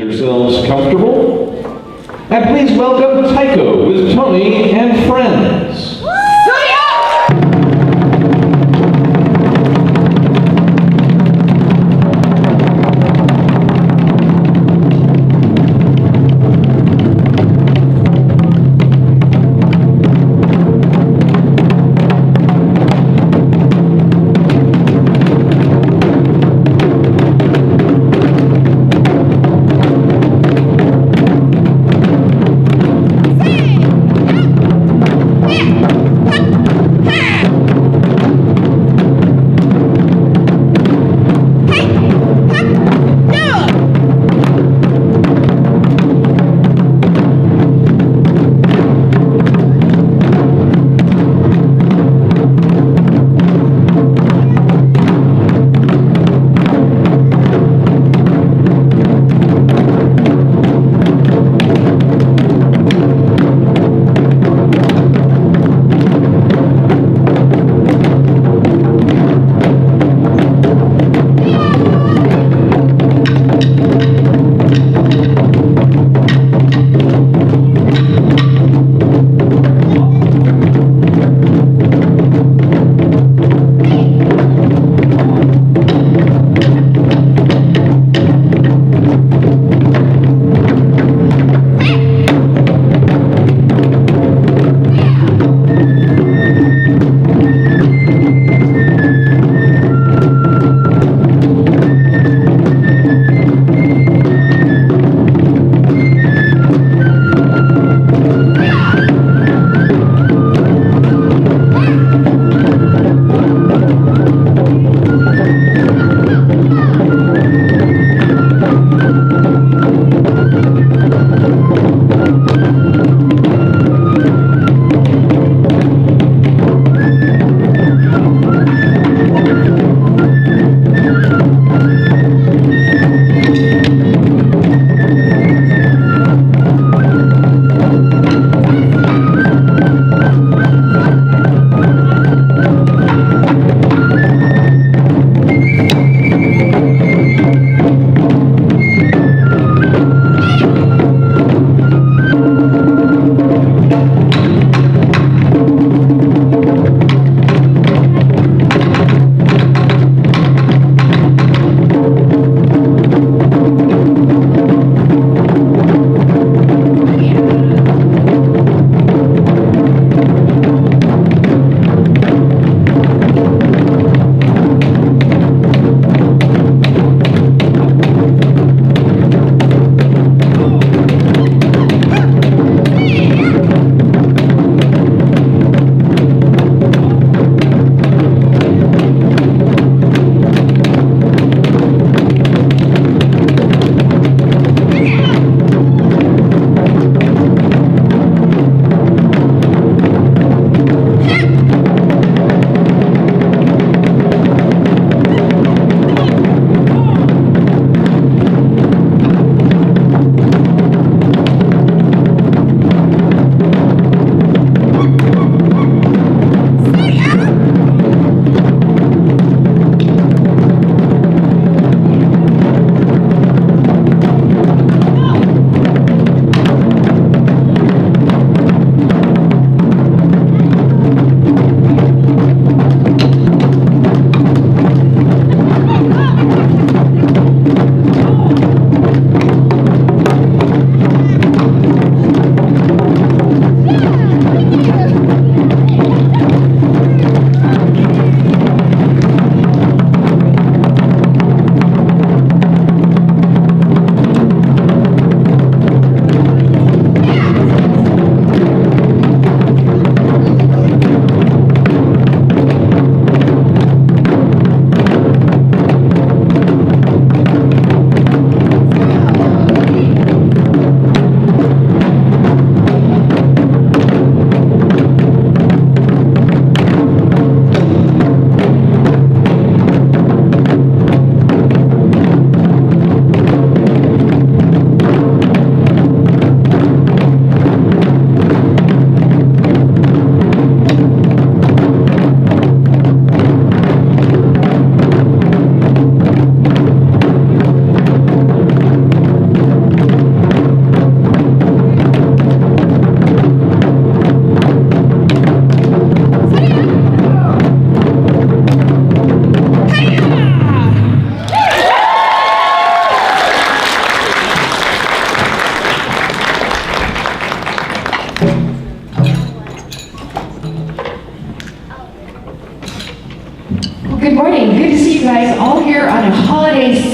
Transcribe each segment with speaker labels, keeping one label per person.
Speaker 1: yourselves comfortable. And please welcome Taiko with Tony and Friends.
Speaker 2: Yeah.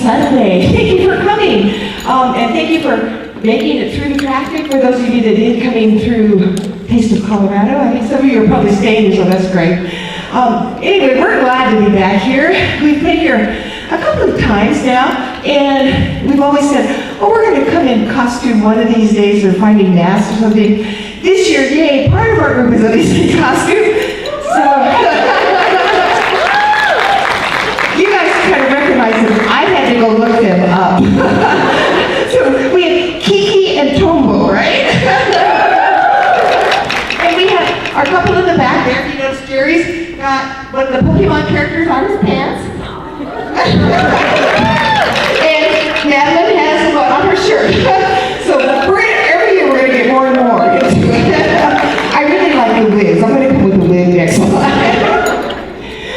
Speaker 2: Sunday. Thank you for coming. And thank you for making it through the traffic. For those of you that did coming through Taste of Colorado, I think some of you are probably staying, so that's great. Anyway, we're glad to be back here. We've been here a couple of times now, and we've always said, oh, we're going to come in costume one of these days, or finding masks or something. This year, yay, part of our group is at least in costume. So, you guys kind of recognize them. I had to go look them up. So, we had Kiki and Tombo, right? And we have our couple in the back there. If you notice, Jerry's got one of the Pokemon characters on his pants. And Madeline has one on her shirt. So every year we're going to get more and more into it. I really like the wigs. I'm going to come with the wig next time.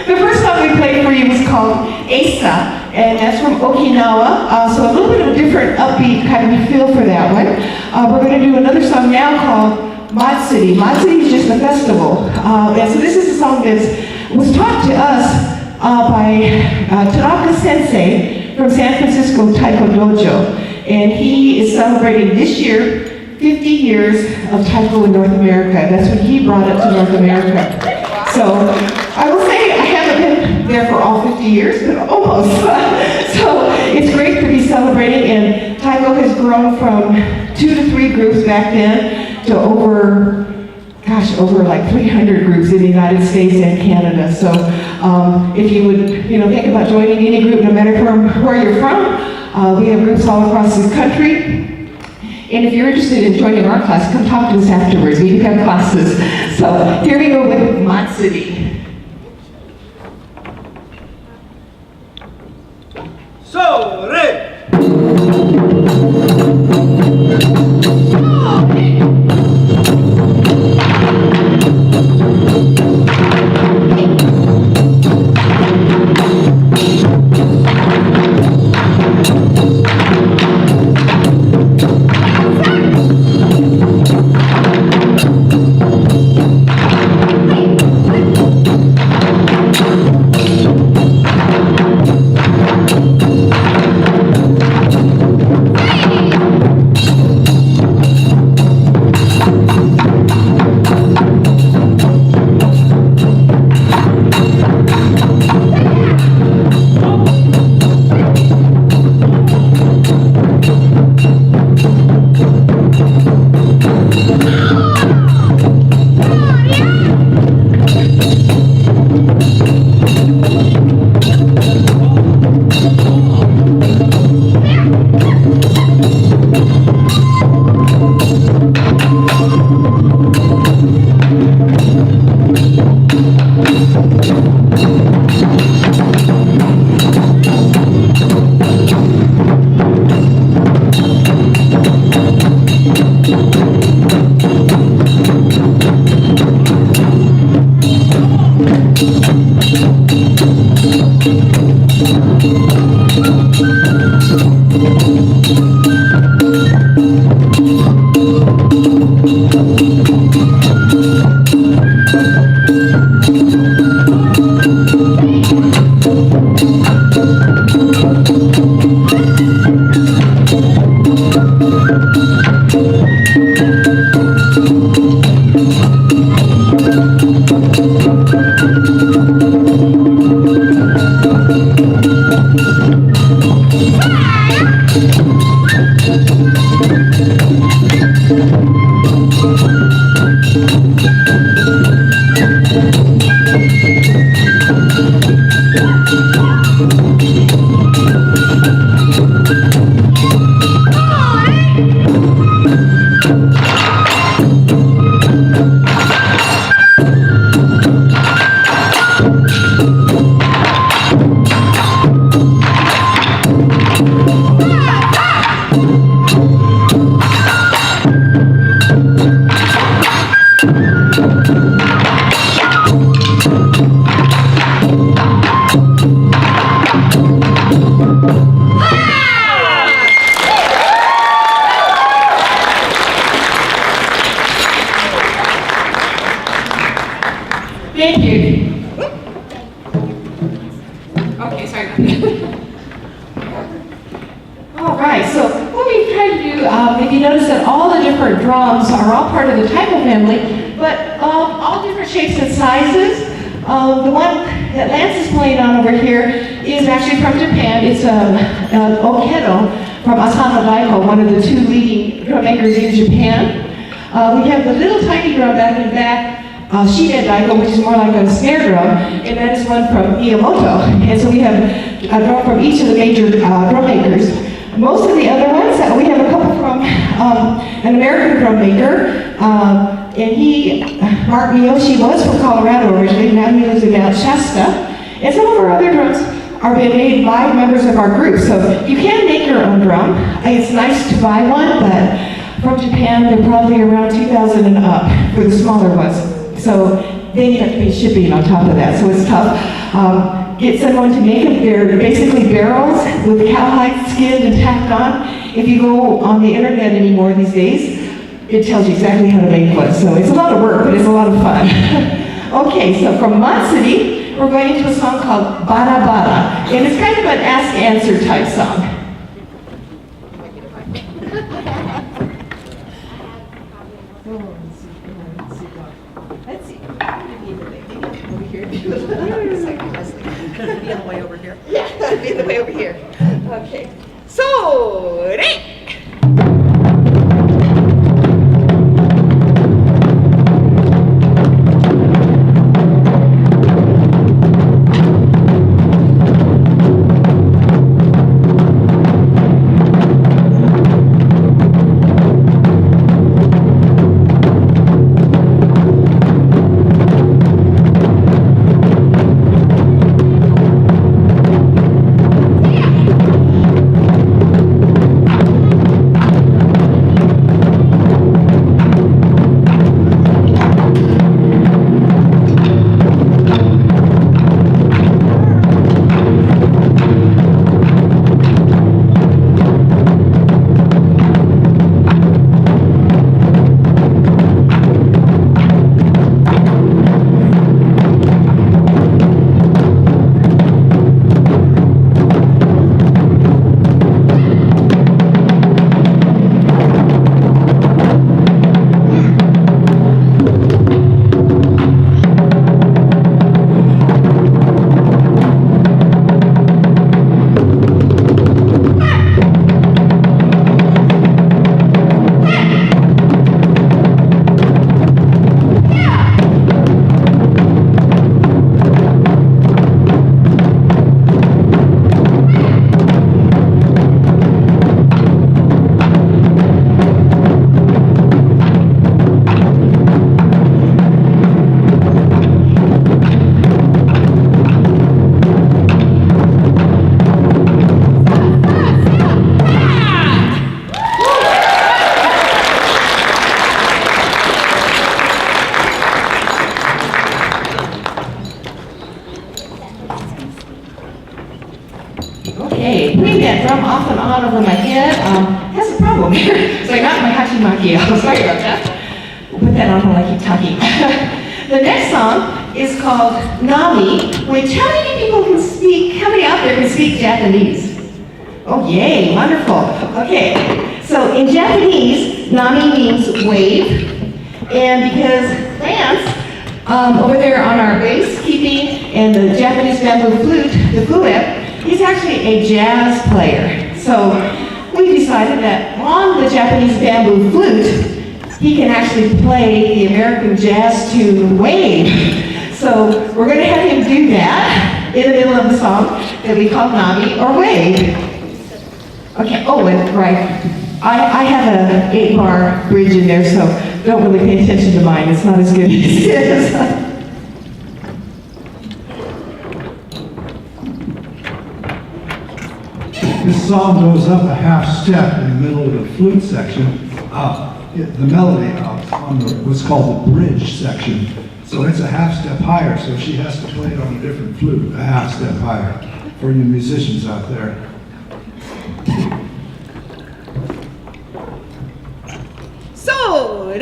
Speaker 2: The first song we played for you was called Asa, and that's from Okinawa. So a little bit of a different upbeat kind of feel for that one. We're going to do another song now called Matsuri. Matsuri is just a festival. And so this is a song that was taught to us by Tanaka Sensei from San Francisco Taiko Dojo. And he is celebrating this year 50 years of Taiko in North America. That's when he brought it to North America. So I will say I haven't been there for all 50 years, but almost. So it's great to be celebrating, and Taiko has grown from 2 to 3 groups back then to over like 300 groups in the United States and Canada. So if you would, think about joining any group, no matter from where you're from, we have groups all across the country. And if you're interested in joining our class, come talk to us afterwards. We do have classes. So here we go with Matsuri.
Speaker 3: So, ready.
Speaker 2: Thank you. Okay, sorry about that. right, so what we've tried to do, if you notice that all the different drums are all part of the Taiko family, but all different shapes and sizes. The one that Lance is playing on over here is actually from Japan. It's Okedo from Asano Daiko, one of the two leading drum makers in Japan. We have the little tiny drum back in the back, Shiden Daiko, which is more like a snare drum, and that is one from Miyamoto. And so we have a drum from each of the major drum makers. Most of the other ones, we have a couple from an American drum maker, and Mark Miyoshi was from Colorado originally, now he lives in Mount Shasta. And some of our other drums are being made by members of our group. So you can make your own drum. It's nice to buy one, but from Japan, they're probably around 2,000 and up for the smaller ones. So then you have to pay shipping on top of that, so it's tough. Get someone to make them. They're basically barrels with cowhide skinned and tacked on. If you go on the internet anymore these days, it tells you exactly how to make one. So it's a lot of work, but it's a lot of fun. Okay, so from Mud City, we're going into a song called Bada Bada, and it's kind of an ask-answer type song. Let's see. Over here. Be on the way over here. Yeah, be the way over here. Okay. So, okay, putting that drum off and on over my head has a problem here. So I got my hachimaki out. Sorry about that. We'll put that on while I keep talking. The next song is called Nami, which how many people can speak, how many out there can speak Japanese? Oh yay, wonderful. Okay, so in Japanese, Nami means wave. And because Lance, over there on our bass keeping and the Japanese bamboo flute, the fluet, he's actually a jazz player. So we decided that on the Japanese bamboo flute, he can actually play the American jazz tune Wave. So we're going to have him do that in the middle of the song that we call Nami or Wave. Okay, oh, and right. I have an 8-bar bridge in there, so don't really pay attention to mine. It's not as good as his.
Speaker 4: This song goes up a half step in the middle of the flute section, the melody on what's called the bridge section. So it's a half step higher, so she has to play it on a different flute, a half step higher, for you musicians out there.
Speaker 2: So,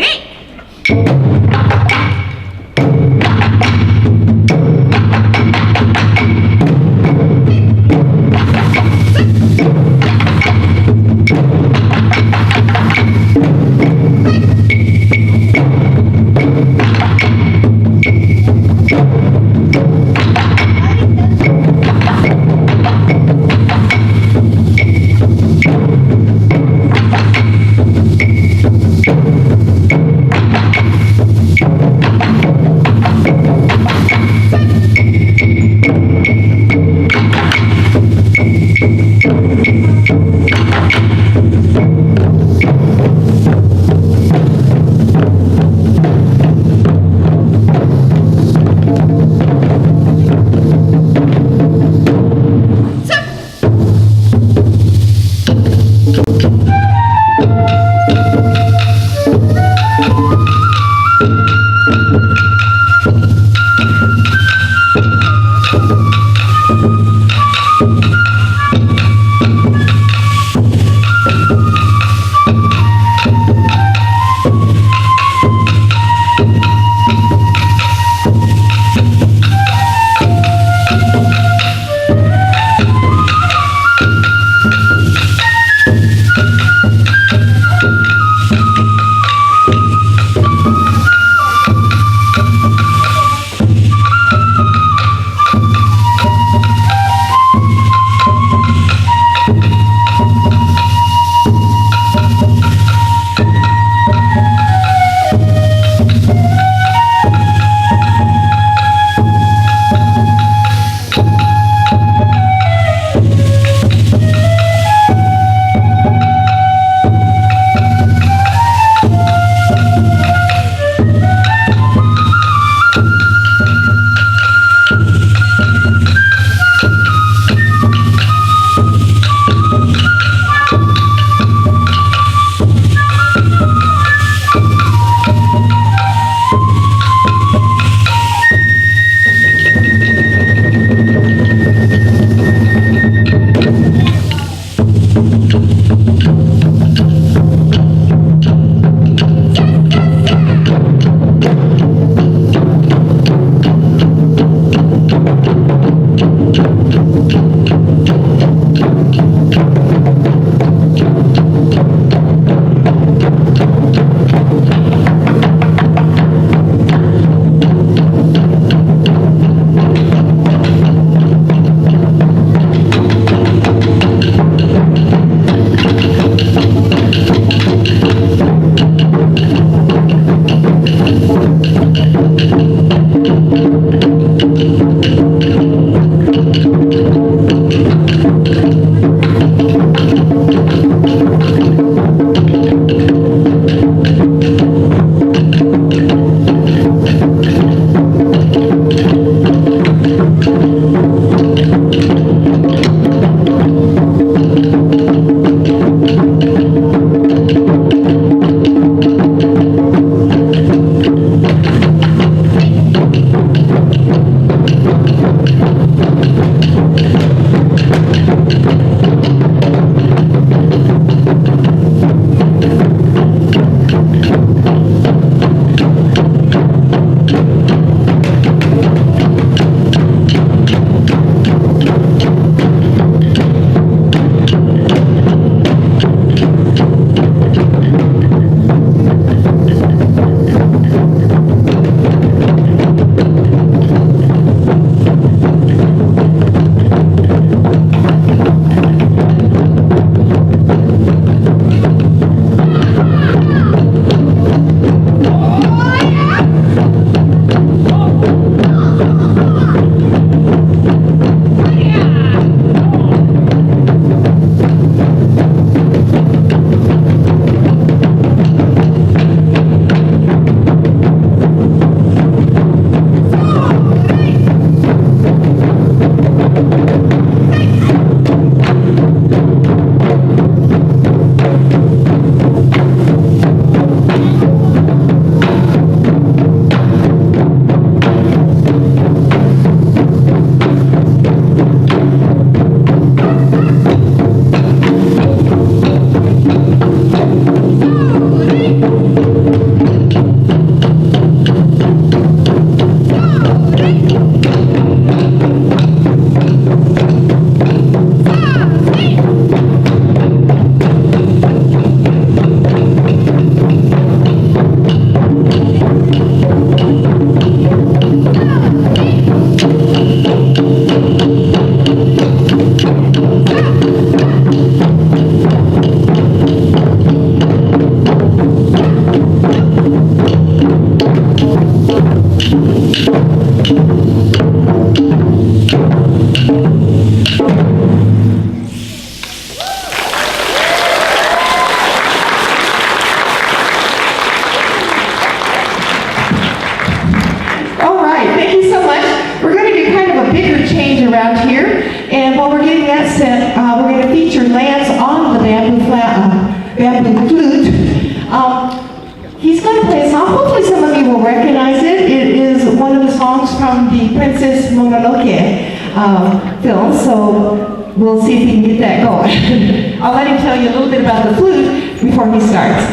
Speaker 2: going to play a song. Hopefully some of you will recognize it. It is one of the songs from the Princess Mononoke film, so we'll see if we can get that going. I'll let him tell you a little bit about the flute before he starts.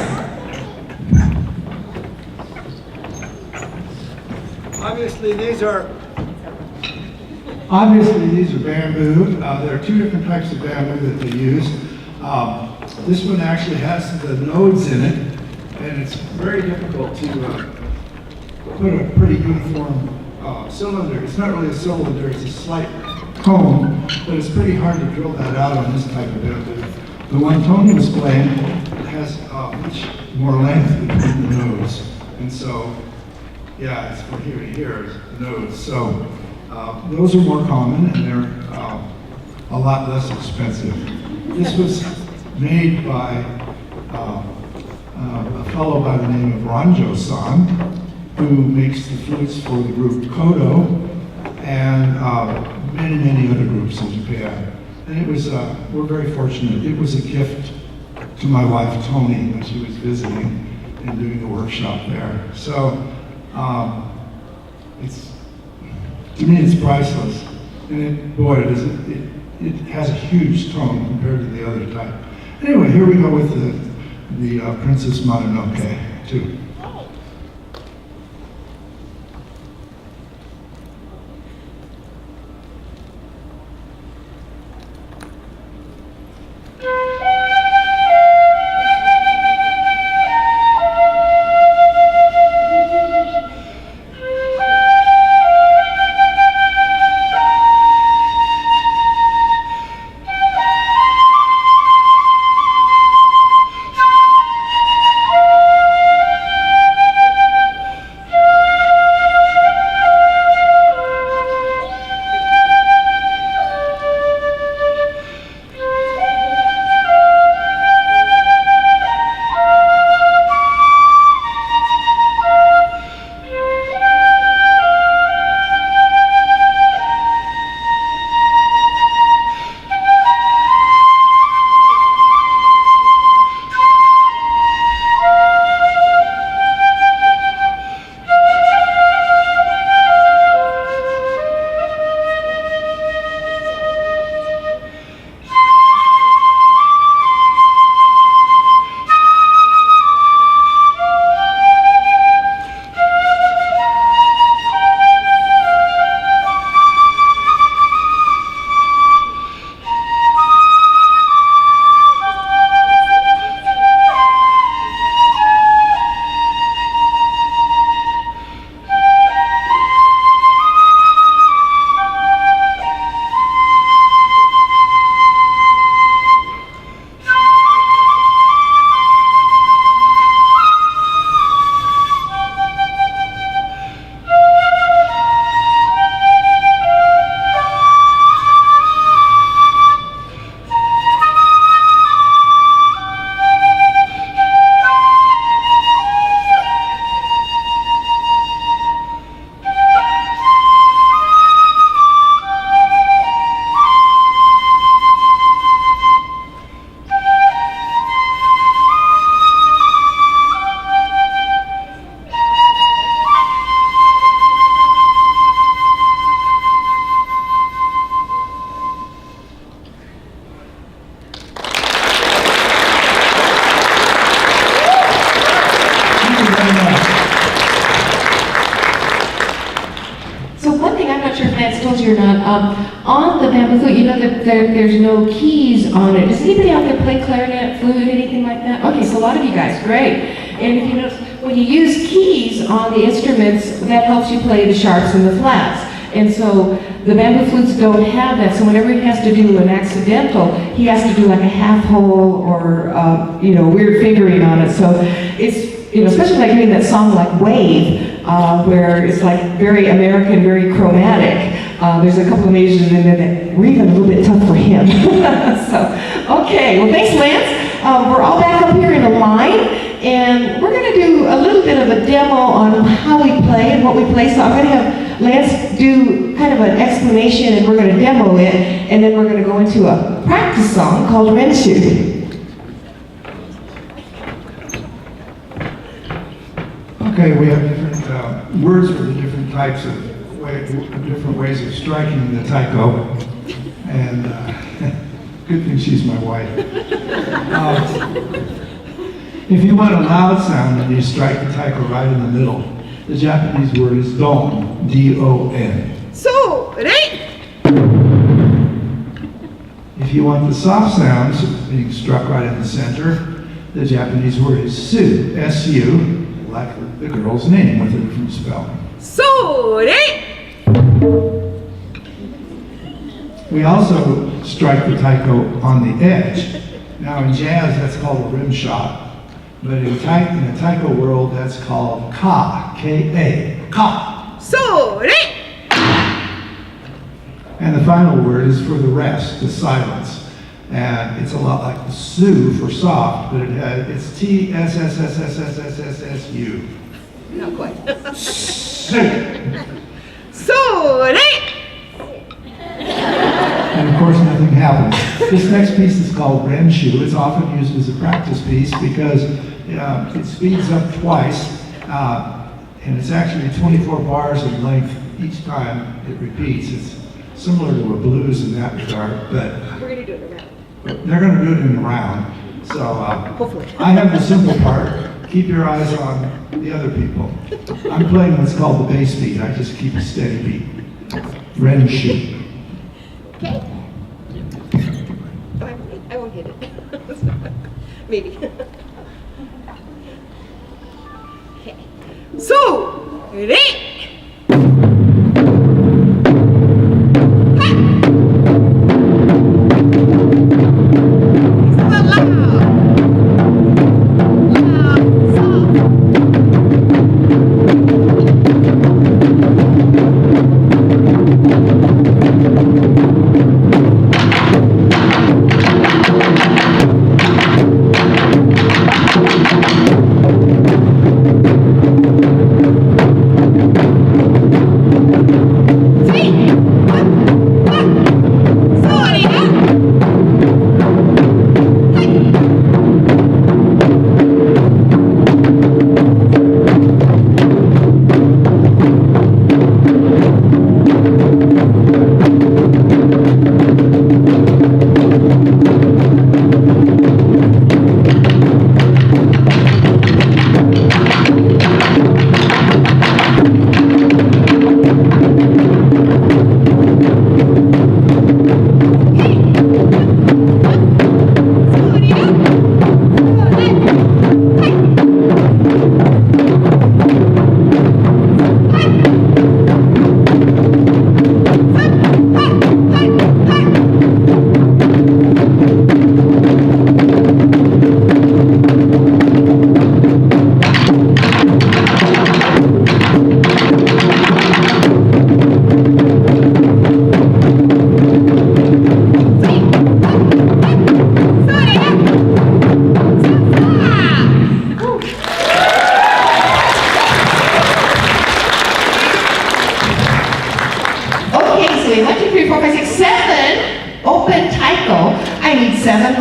Speaker 3: Obviously, these are
Speaker 4: bamboo. There are two different types of bamboo that they use. This one actually has the nodes in it, and it's very difficult to put a pretty uniform cylinder. It's not really a cylinder, it's a slight cone, but it's pretty hard to drill that out on this type of bamboo. The one Tony was playing has much more length between the nodes, and so, yeah, it's from here to here, the nodes. So those are more common, and they're a lot less expensive. This was made by a fellow by the name of Ranjo-san, who makes the flutes for the group Kodo and many, many other groups in Japan. And it was, we're very fortunate. It was a gift to my wife, Tony, when she was visiting and doing the workshop there. So, to me, it's priceless. And it has a huge tone compared to the other type. Anyway, here we go with the Princess Mononoke, too.
Speaker 2: Or not. On the bamboo flute, you know that there's no keys on it. Does anybody out there play clarinet, flute, anything like that? Okay, so a lot of you guys, great. And if you notice, when you use keys on the instruments, that helps you play the sharps and the flats. And so the bamboo flutes don't have that, so whenever he has to do an accidental, he has to do like a half hole or, weird fingering on it. So it's, especially like doing that song like Wave, where it's like very American, very chromatic. There's a couple of measures in there that were even a little bit tough for him. So, okay, well thanks Lance. We're all back up here in a line, and we're going to do a little bit of a demo on how we play and what we play. So I'm going to have Lance do kind of an explanation, and we're going to demo it, and then we're going to go into a practice song called Renshu.
Speaker 4: Okay, we have different words for the different types of different ways of striking the taiko, and good thing she's my wife. If you want a loud sound, then you strike the taiko right in the middle. The Japanese word is don, D-O-N.
Speaker 2: So, right?
Speaker 4: If you want the soft sounds being struck right in the center, the Japanese word is su, S-U, like the girl's name with a different spelling.
Speaker 2: So, right?
Speaker 4: We also strike the taiko on the edge. Now in jazz, that's called a rim shot. But in the taiko world, that's called ka, K-A, ka.
Speaker 2: So, right?
Speaker 4: And the final word is for the rest, the silence. And it's a lot like the su for soft, but it's T-S-S-S-S-S-S-S-S-U.
Speaker 2: Not quite.
Speaker 4: Su.
Speaker 2: So, right?
Speaker 4: And of course, nothing happens. This next piece is called renshu. It's often used as a practice piece because it speeds up twice, and it's actually 24 bars in length each time it repeats. It's similar to a blues in that regard, but
Speaker 2: We're going to do it around.
Speaker 4: they're going to do it in a round. So
Speaker 2: Hopefully.
Speaker 4: I have the simple part. Keep your eyes on the other people. I'm playing what's called the bass beat. I just keep a steady beat. Renshu.
Speaker 2: Okay. I won't hit it. Maybe. Okay. So, right?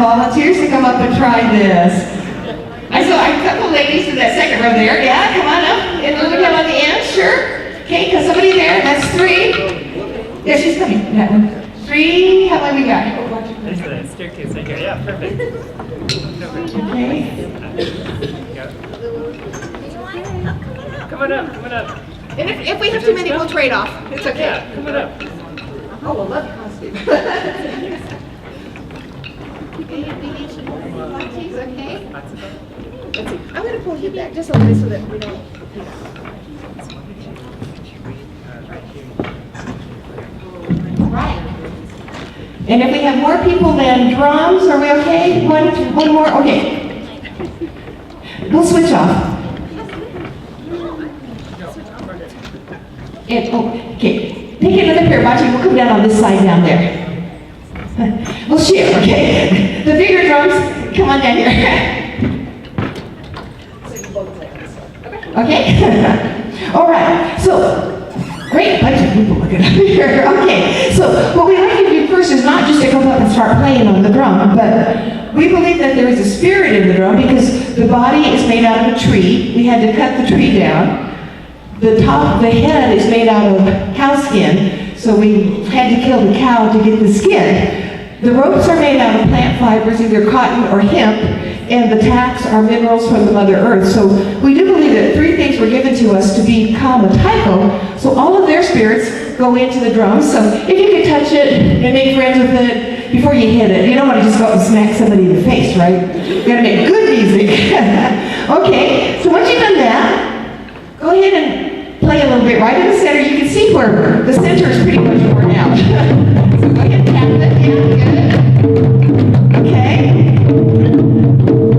Speaker 2: Volunteers to come up and try this. I saw a couple ladies in that second row there. Yeah, come on up. And a little bit on the end, sure. Okay, because somebody there. That's 3. Yeah, she's coming. That one. 3. How many we got?
Speaker 5: There's the staircase right here. Yeah, perfect.
Speaker 2: Okay.
Speaker 5: Come on up, come on up.
Speaker 2: And if we have too many, we'll trade off. It's okay.
Speaker 5: Yeah, come on up.
Speaker 2: Oh, we'll love your costume. Okay,
Speaker 5: That's about
Speaker 2: let's see. I'm going to pull you back just a little so that we don't. Right. And if we have more people than drums, are we okay? One more? Okay. We'll switch off. Okay. Take another pair, Bachi. We'll come down on this side down there. We'll share, okay? The bigger drums, come on down here. Okay? All right. So, great bunch of people looking up here. Okay. So, what we like to do first is not just to come up and start playing on the drum, but we believe that there is a spirit in the drum because the body is made out of a tree. We had to cut the tree down. The head is made out of cow skin, so we had to kill the cow to get the skin. The ropes are made out of plant fibers, either cotton or hemp, and the tacks are minerals from the Mother Earth. So we do believe that 3 things were given to us to become a taiko, so all of their spirits go into the drums. So if you can touch it and make friends with it before you hit it, you don't want to just go out and smack somebody in the face, right? You gotta make good music. Okay, so once you've done that, go ahead and play a little bit right in the center. You can see where the center is pretty much worn out. So go ahead and tap it. Yeah, good. Okay.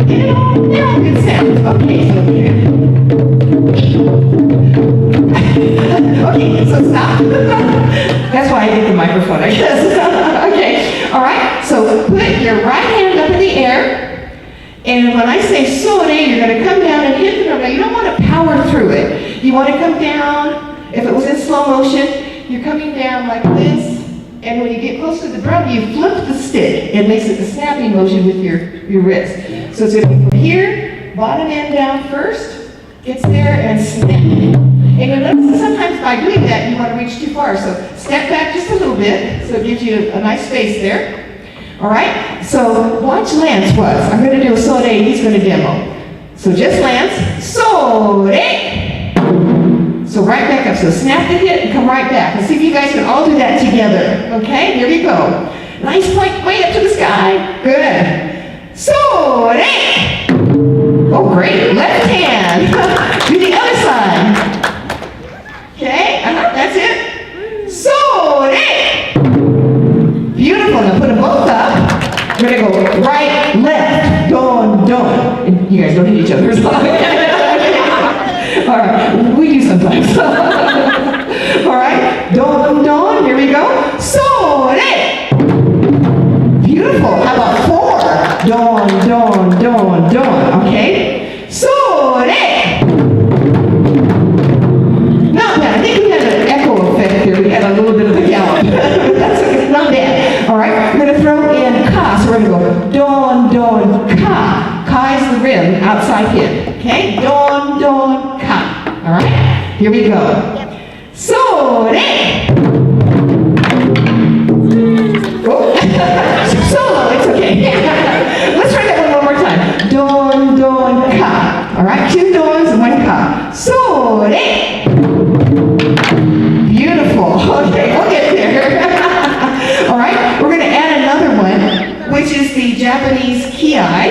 Speaker 2: They're all good sounds. Okay, so good. Okay, so stop. That's why I get the microphone, I guess. Okay, all right. So put your right hand up in the air. And when I say sore, you're going to come down and hit the drum. Now, you don't want to power through it. You want to come down, if it was in slow motion, you're coming down like this. And when you get close to the drum, you flip the stick. It makes it the snapping motion with your wrist. So it's going to be from here, bottom end down first, gets there, and snap. And you'll notice that sometimes by doing that, you want to reach too far. So step back just a little bit, so it gives you a nice space there. All right, so watch Lance was. I'm going to do a sore, he's going to demo. So just Lance, sore. So right back up. So snap the hit and come right back. Let's see if you guys can all do that together. Okay, here we go. Nice point way up to the sky. Good. Sore. Oh, great. Left hand. Do the other side. Okay, that's it. Sore. Beautiful. Now put them both up. We're going to go right, left, don, don. And you guys don't hit each other. All right, we do sometimes. All right, don, don. Here we go. Sore. Beautiful. How about 4? Don, don, don, don. Okay. Sore. Not bad. I think we had an echo effect there. We had a little bit of a gallop. That's okay. Not bad. All right, we're going to throw in ka. So we're going to go don, don, ka. Ka is the rim, outside hit. Okay, don, don, ka. All right, here we go. Sore. Oh. Solo, it's okay. Let's try that one more time. Don, don, ka. All right, 2 dons and 1 ka. Sore. Beautiful. Okay, we'll get there. All right, we're going to add another one, which is the Japanese kiai,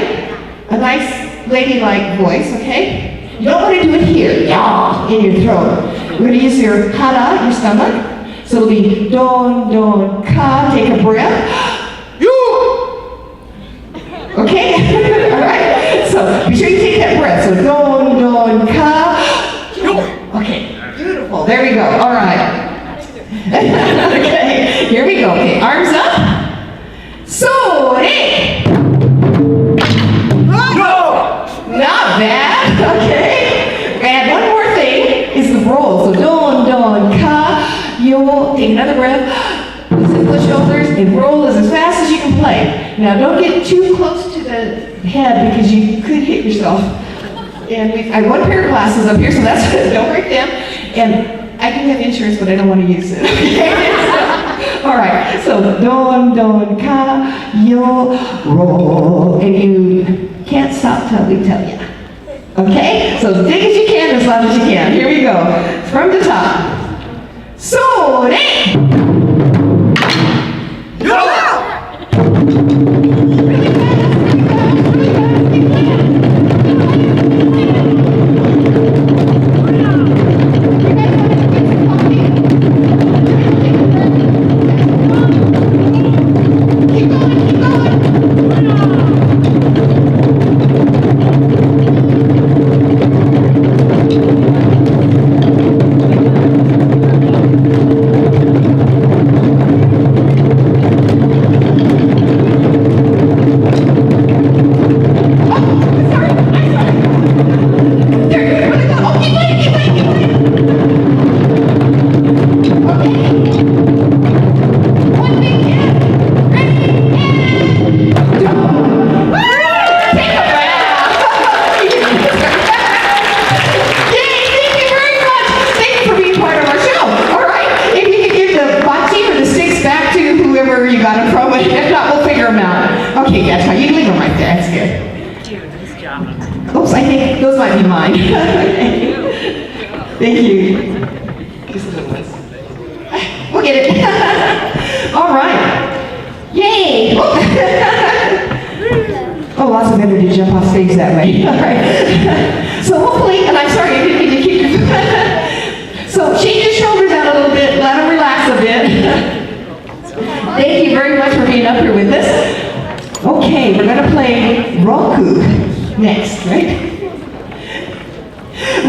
Speaker 2: a nice ladylike voice, okay? You don't want to do it here, in your throat. We're going to use your hara, your stomach. So it'll be don, don, ka, take a breath. Okay? All right? So be sure you take that breath. So don, don, ka. Okay, beautiful. There we go. All right. Okay, here we go. Okay, arms up. Sore. Not bad. Okay. And one more thing is the roll. So don, don, ka. You'll take another breath. Loosen the shoulders and roll as fast as you can play. Now don't get too close to the head because you could hit yourself. And I have 1 pair of glasses up here, so that's don't break them. And I do have insurance, but I don't want to use it. All right, so don, don, ka, yo, roll, and you can't stop till we tell you. Okay, so as big as you can, as loud as you can. Here we go, from the top. Sore. Oops, I think those might be mine. Okay. Thank you. We'll get it. All right. Yay! Oh, lots of energy to jump off stage that way. All right. So hopefully, and I'm sorry, I didn't mean to keep you. So shake your shoulders out a little bit, let them relax a bit. Thank you very much for being up here with us. Okay, we're going to play Roku next, right?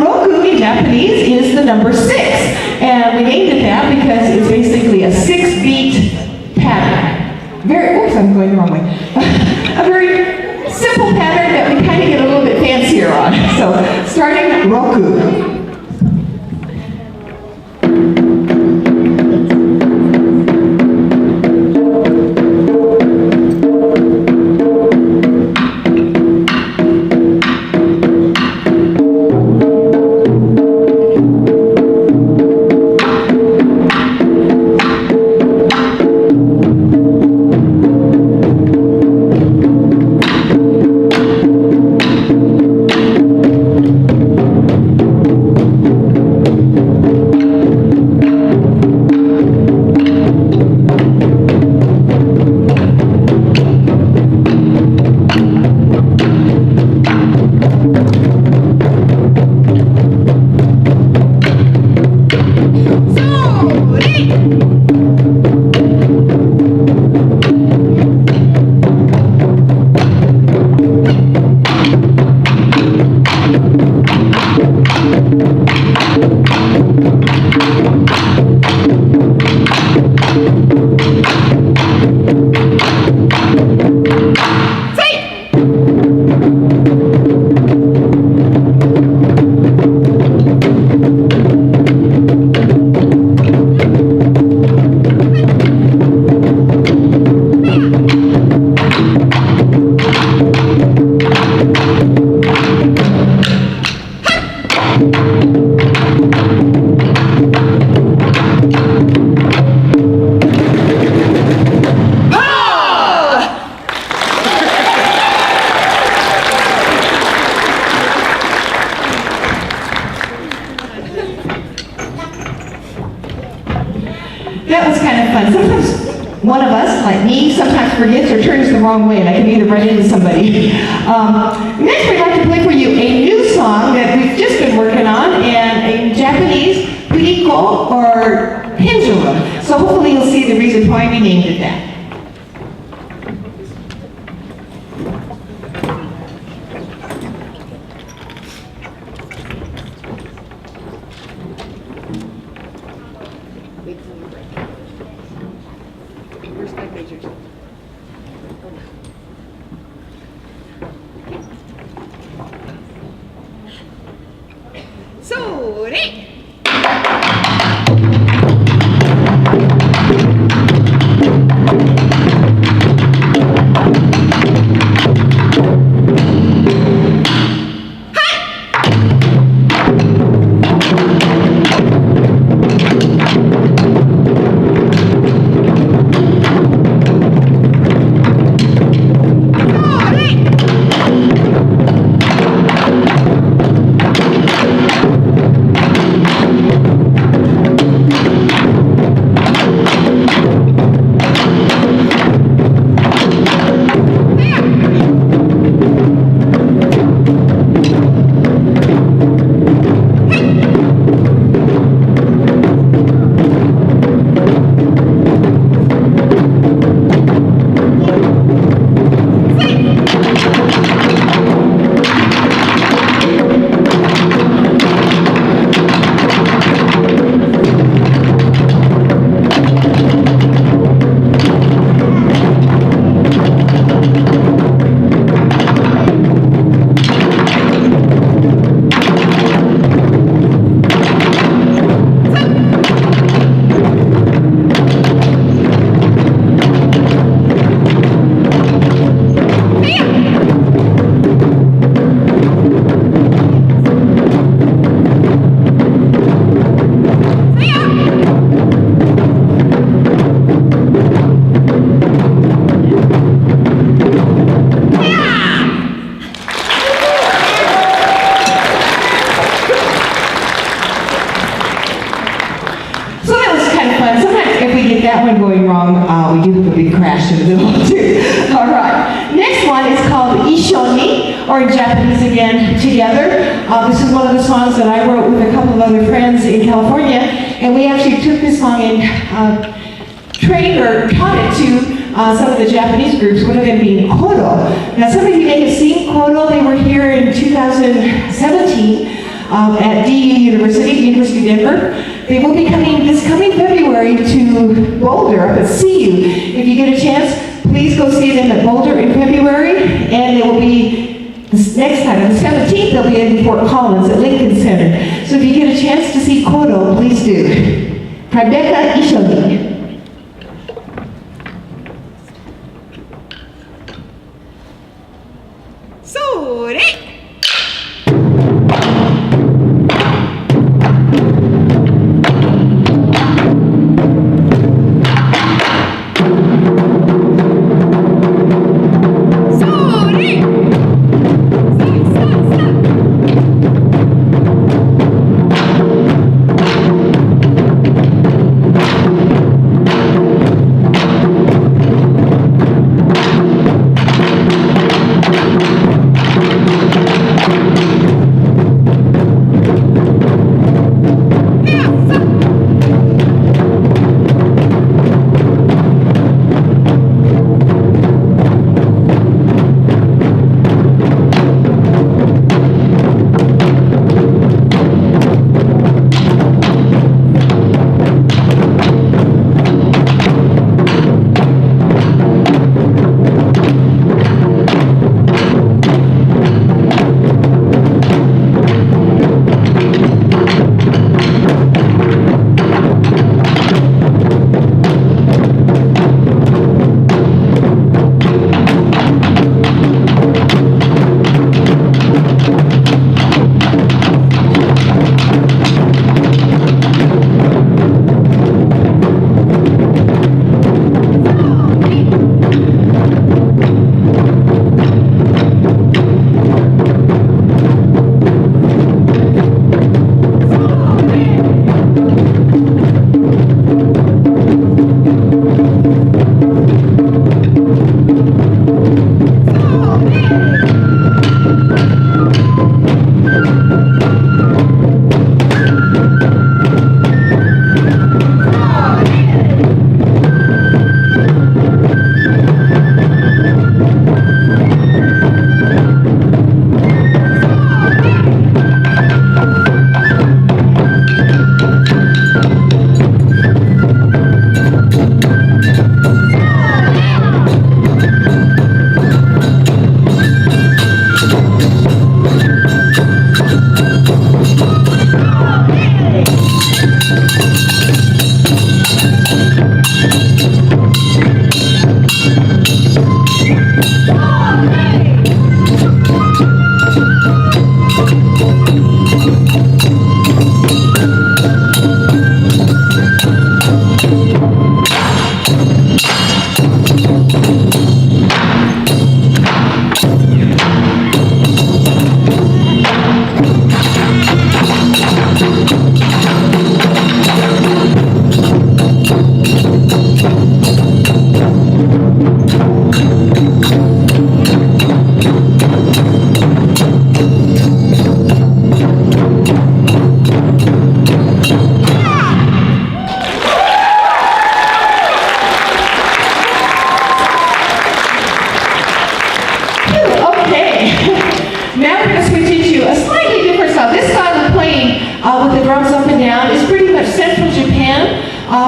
Speaker 2: Roku in Japanese is the number 6, and we named it that because it's basically a 6-beat pattern. Oops, I'm going the wrong way. A very simple pattern that we kind of get a little bit fancier on. So, starting Roku. That was kind of fun. Sometimes one of us, like me, sometimes forgets or turns the wrong way, and I can either run into somebody. Next, we'd like to play for you a new song that we've just been working on, and in Japanese, Puriko or pendulum. So hopefully you'll see the reason why we named it that. going wrong, we do have a big crash in the middle too. All right. Next one is called Ishoni, or in Japanese again, Together. This is one of the songs that I wrote with a couple of other friends in California, and we actually took this song and trained or taught it to some of the Japanese groups, one of them being Kodo. Now some of you may have seen Kodo. They were here in 2017 at DU University of Denver. They will be coming this coming February to Boulder up at CU. If you get a chance, please go see them at Boulder in February, and they will be this next time, on the 17th, they'll be in Fort Collins at Lincoln Center. So if you get a chance to see Kodo, please do. Rebecca Ishoni.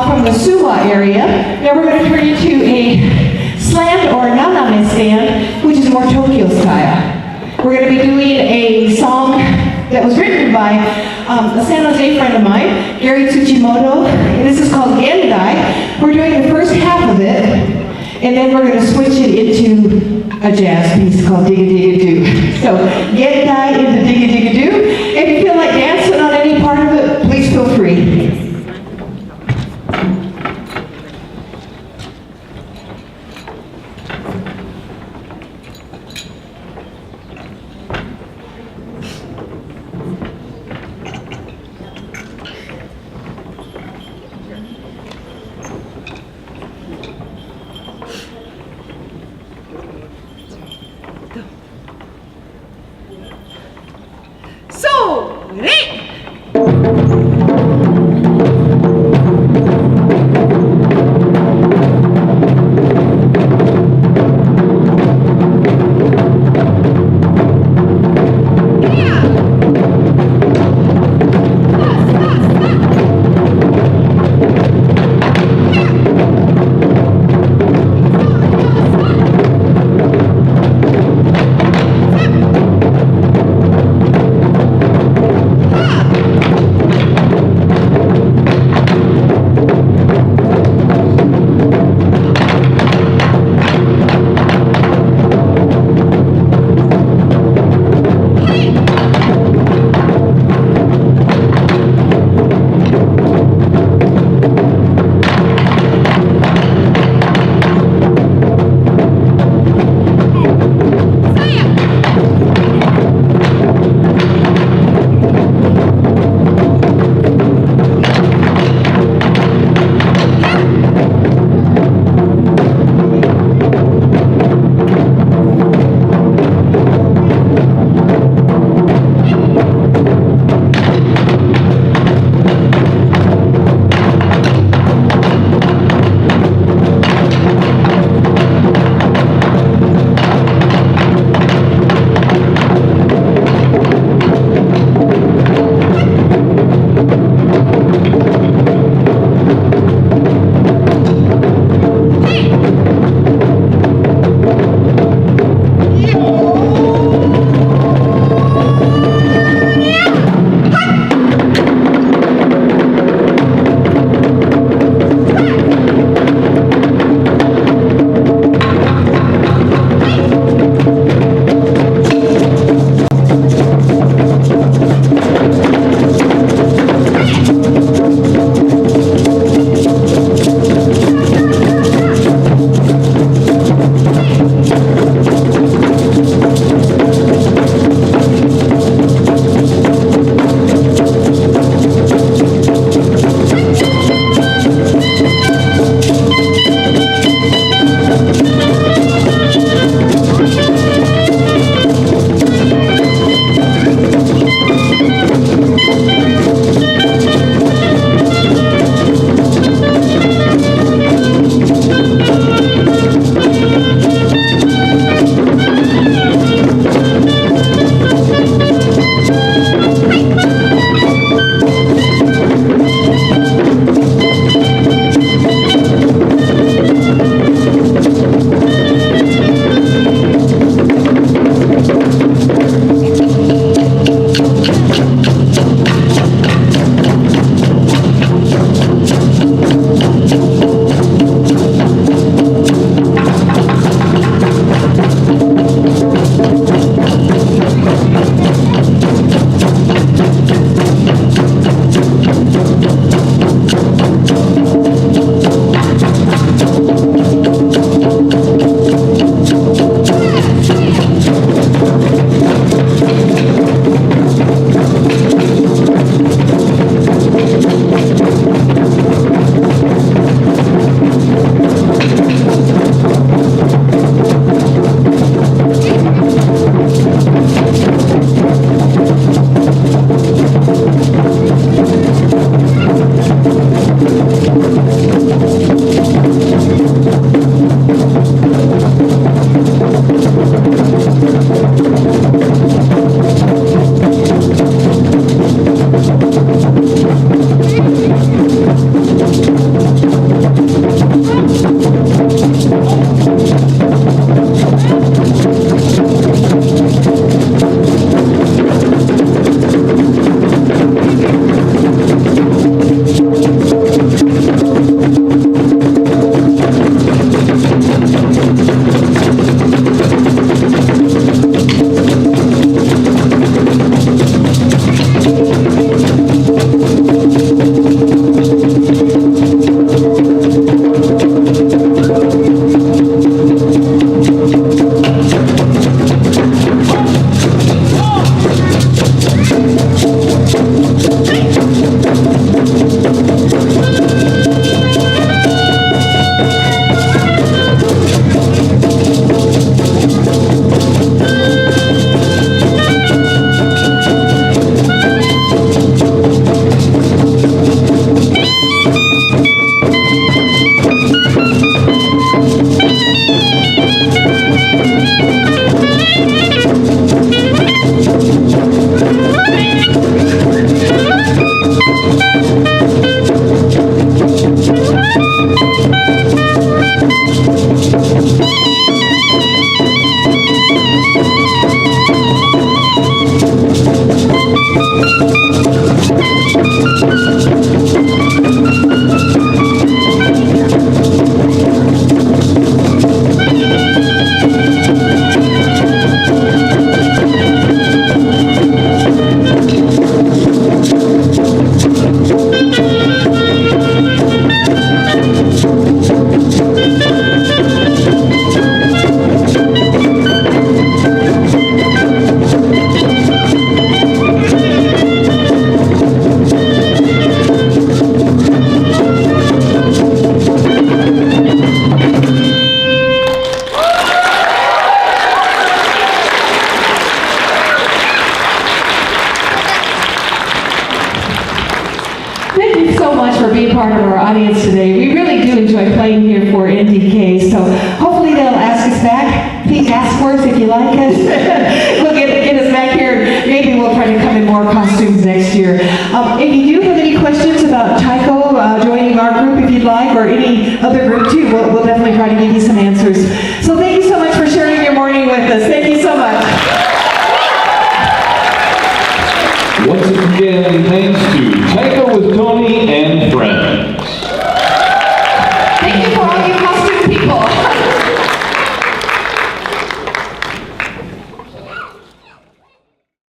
Speaker 2: From the Suwa area. Now we're going to turn you to a slant or naname stand, which is more Tokyo style. We're going to be doing a song that was written by a San Jose friend of mine, Gary Tsuchimoto, and this is called Gendai. We're doing the first half of it, and then we're going to switch it into a jazz piece called Digga Digga Doo. So Gendai into Digga Digga Doo. If you feel like dancing on any part of it, please feel free. Ha! Thank you so much for being part of our audience today. We really do enjoy playing here for NDK, so hopefully they'll ask us back. Please ask for us if you like us. We'll get us back here. Maybe we'll try to come in more costumes next year. If you do have any questions about Taiko joining our group, if you'd like, or any other group too, we'll definitely try to give you some answers. So thank you so much for sharing your morning with us. Thank you so much.
Speaker 1: Once again, thanks to Taiko with Tony